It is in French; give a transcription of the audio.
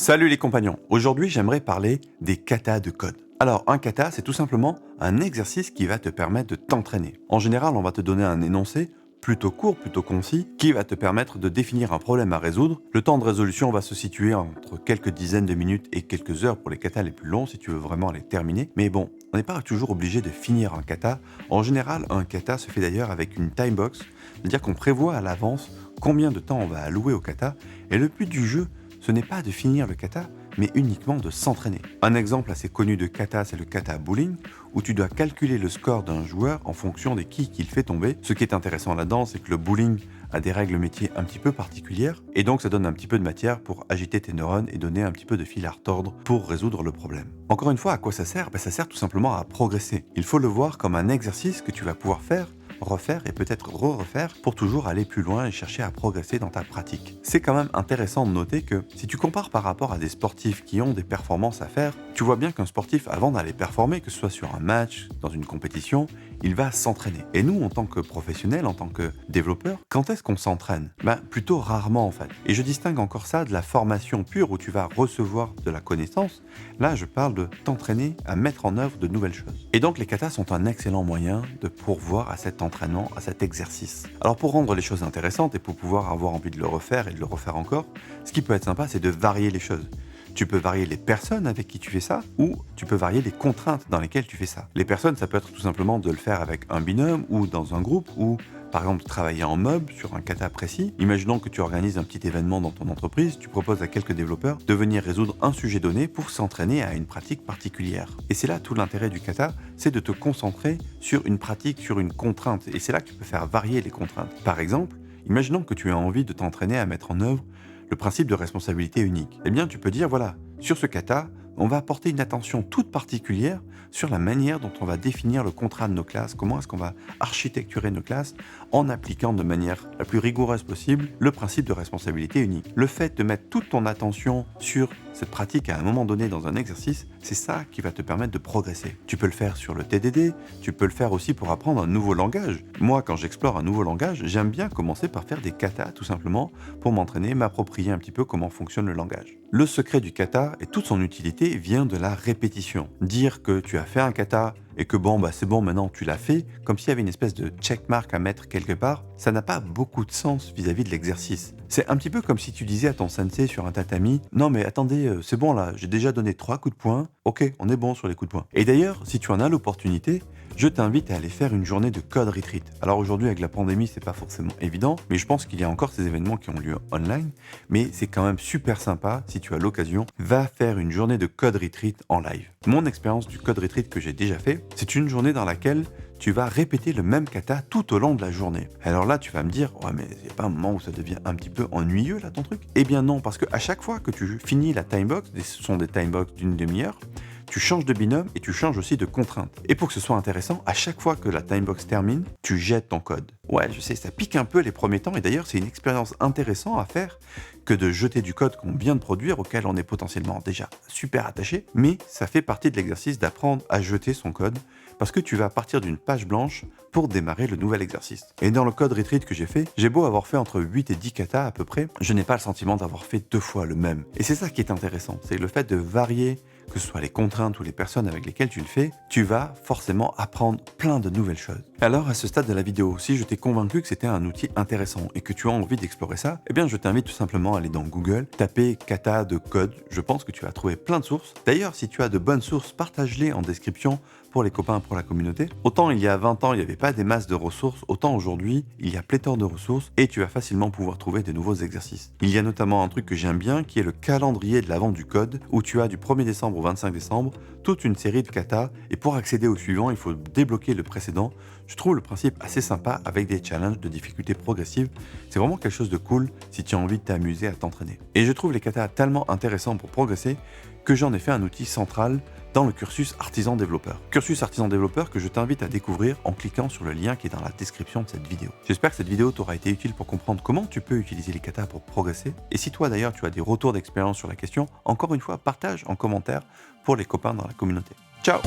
Salut les compagnons, aujourd'hui j'aimerais parler des katas de code. Alors un kata c'est tout simplement un exercice qui va te permettre de t'entraîner. En général on va te donner un énoncé plutôt court, plutôt concis, qui va te permettre de définir un problème à résoudre. Le temps de résolution va se situer entre quelques dizaines de minutes et quelques heures pour les katas les plus longs si tu veux vraiment les terminer. Mais bon, on n'est pas toujours obligé de finir un kata. En général un kata se fait d'ailleurs avec une time box, c'est-à-dire qu'on prévoit à l'avance combien de temps on va allouer au kata et le but du jeu ce n'est pas de finir le kata, mais uniquement de s'entraîner. Un exemple assez connu de kata, c'est le kata bowling, où tu dois calculer le score d'un joueur en fonction des quilles qu'il fait tomber. Ce qui est intéressant là-dedans, c'est que le bowling a des règles métiers un petit peu particulières, et donc ça donne un petit peu de matière pour agiter tes neurones et donner un petit peu de fil à retordre pour résoudre le problème. Encore une fois, à quoi ça sert ? Ça sert tout simplement à progresser. Il faut le voir comme un exercice que tu vas pouvoir faire, refaire et peut-être refaire pour toujours aller plus loin et chercher à progresser dans ta pratique. C'est quand même intéressant de noter que si tu compares par rapport à des sportifs qui ont des performances à faire, tu vois bien qu'un sportif, avant d'aller performer, que ce soit sur un match, dans une compétition, il va s'entraîner. Et nous, en tant que professionnels, en tant que développeurs, quand est-ce qu'on s'entraîne ? Plutôt rarement en fait. Et je distingue encore ça de la formation pure où tu vas recevoir de la connaissance. Là, je parle de t'entraîner à mettre en œuvre de nouvelles choses. Et donc les katas sont un excellent moyen de pourvoir à cet entraînement, à cet exercice. Alors pour rendre les choses intéressantes et pour pouvoir avoir envie de le refaire et de le refaire encore, ce qui peut être sympa, c'est de varier les choses. Tu peux varier les personnes avec qui tu fais ça, ou tu peux varier les contraintes dans lesquelles tu fais ça. Les personnes, ça peut être tout simplement de le faire avec un binôme ou dans un groupe, ou par exemple travailler en mob sur un kata précis. Imaginons que tu organises un petit événement dans ton entreprise, tu proposes à quelques développeurs de venir résoudre un sujet donné pour s'entraîner à une pratique particulière. Et c'est là tout l'intérêt du kata, c'est de te concentrer sur une pratique, sur une contrainte. Et c'est là que tu peux faire varier les contraintes. Par exemple, imaginons que tu as envie de t'entraîner à mettre en œuvre le principe de responsabilité unique. Eh bien, tu peux dire, voilà, sur ce kata, on va apporter une attention toute particulière sur la manière dont on va définir le contrat de nos classes, comment est-ce qu'on va architecturer nos classes en appliquant de manière la plus rigoureuse possible le principe de responsabilité unique. Le fait de mettre toute ton attention sur cette pratique à un moment donné dans un exercice, c'est ça qui va te permettre de progresser. Tu peux le faire sur le TDD, tu peux le faire aussi pour apprendre un nouveau langage. Moi, quand j'explore un nouveau langage, j'aime bien commencer par faire des katas tout simplement pour m'entraîner, m'approprier un petit peu comment fonctionne le langage. Le secret du kata et toute son utilité vient de la répétition. Dire que tu as fait un kata et que c'est bon, maintenant tu l'as fait, comme s'il y avait une espèce de checkmark à mettre quelque part, ça n'a pas beaucoup de sens vis-à-vis de l'exercice. C'est un petit peu comme si tu disais à ton sensei sur un tatami, non mais attendez, c'est bon là, j'ai déjà donné 3 coups de poing, ok, on est bon sur les coups de poing. Et d'ailleurs, si tu en as l'opportunité, je t'invite à aller faire une journée de code retreat. Alors aujourd'hui avec la pandémie c'est pas forcément évident, mais je pense qu'il y a encore ces événements qui ont lieu online, mais c'est quand même super sympa, si tu as l'occasion, va faire une journée de code retreat en live. Mon expérience du code retreat que j'ai déjà fait, c'est une journée dans laquelle tu vas répéter le même kata tout au long de la journée. Alors là, tu vas me dire, ouais, mais il n'y a pas un moment où ça devient un petit peu ennuyeux, là, ton truc ? Eh bien non, parce qu'à chaque fois que tu finis la timebox, ce sont des timebox d'une demi-heure, tu changes de binôme et tu changes aussi de contrainte. Et pour que ce soit intéressant, à chaque fois que la timebox termine, tu jettes ton code. Ouais, je sais, ça pique un peu les premiers temps, et d'ailleurs, c'est une expérience intéressante à faire que de jeter du code qu'on vient de produire, auquel on est potentiellement déjà super attaché, mais ça fait partie de l'exercice d'apprendre à jeter son code, parce que tu vas partir d'une page blanche pour démarrer le nouvel exercice. Et dans le code retreat que j'ai fait, j'ai beau avoir fait entre 8 et 10 katas à peu près, je n'ai pas le sentiment d'avoir fait 2 fois le même. Et c'est ça qui est intéressant, c'est le fait de varier, que ce soit les contraintes ou les personnes avec lesquelles tu le fais, tu vas forcément apprendre plein de nouvelles choses. Alors à ce stade de la vidéo, si je t'ai convaincu que c'était un outil intéressant et que tu as envie d'explorer ça, eh bien je t'invite tout simplement à aller dans Google, taper kata de code, je pense que tu vas trouver plein de sources. D'ailleurs, si tu as de bonnes sources, partage-les en description pour les copains, pour la communauté. Autant il y a 20 ans, il n'y avait pas des masses de ressources, autant aujourd'hui, il y a pléthore de ressources et tu vas facilement pouvoir trouver de nouveaux exercices. Il y a notamment un truc que j'aime bien qui est le calendrier de l'avant du code où tu as du 1er décembre au 25 décembre toute une série de katas et pour accéder au suivant, il faut débloquer le précédent. Je trouve le principe assez sympa avec des challenges de difficulté progressive. C'est vraiment quelque chose de cool si tu as envie de t'amuser à t'entraîner. Et je trouve les katas tellement intéressants pour progresser que j'en ai fait un outil central dans le cursus artisan développeur. Cursus artisan développeur que je t'invite à découvrir en cliquant sur le lien qui est dans la description de cette vidéo. J'espère que cette vidéo t'aura été utile pour comprendre comment tu peux utiliser les katas pour progresser. Et si toi d'ailleurs tu as des retours d'expérience sur la question, encore une fois partage en commentaire pour les copains dans la communauté. Ciao!